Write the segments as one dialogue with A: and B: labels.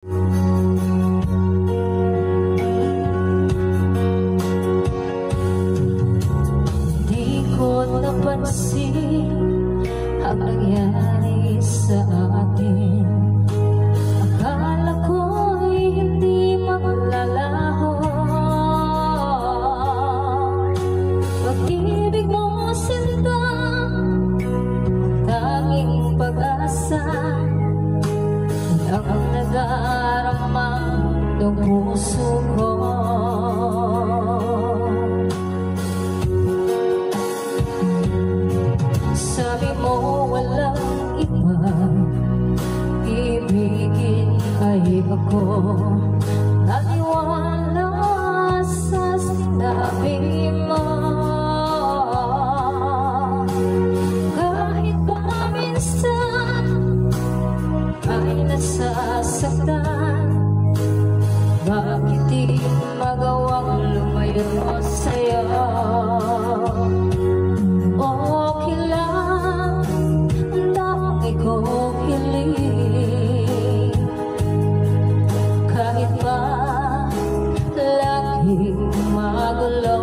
A: Di ko napansin ang nangyari sa atin. Akala ko'y hindi maglalaho. Pag-ibig mo sinta, tanging pag-asa ang nag-aarama ng puso ko. Sabi mo walang iba, ibigin ay ako. Naniwala sa sinabi mo. Kahit pa minsan ay nasasaktan, bakit di magawang lumayo sa'yo? Okay lang, dami kong hiling, kahit pa laging magulo.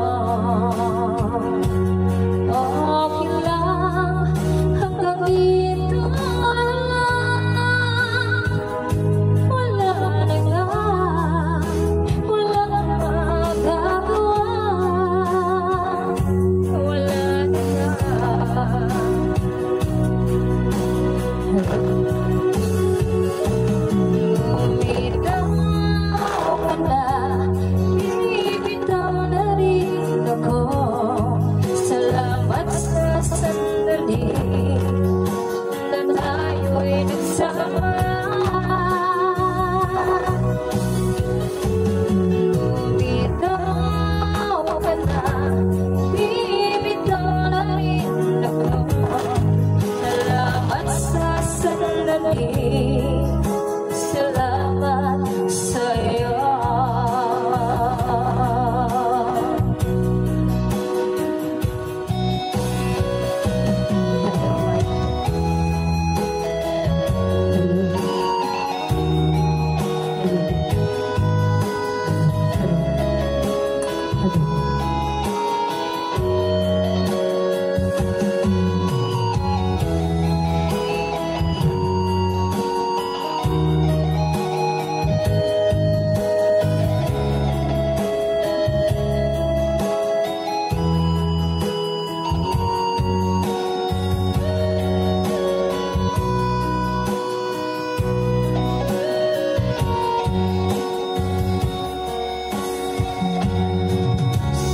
A: Okay lang, hanggang dito wala na nga, wala magagawa, wala na nga. Bumitaw ka na, bibitaw na rin ako. Salamat sa sandali na tayo'y nagsama. Bumitaw ka na, bibitaw na rin ako. Salamat sa sandali, salamat sa'yo.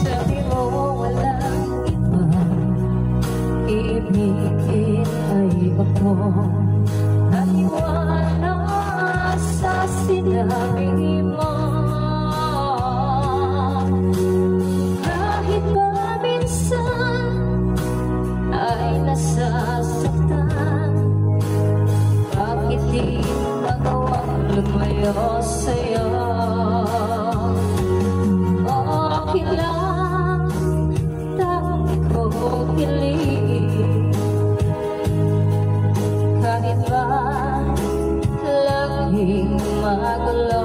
A: Sabi mo walang iba, ibigin ay ako. Naniwala sa sinabi mo. Kahit ba minsan ay nasasaktan, bakit di magawang lumayo sa'yo? Okay lang, dami kong hiling, kahit ba laging magulo.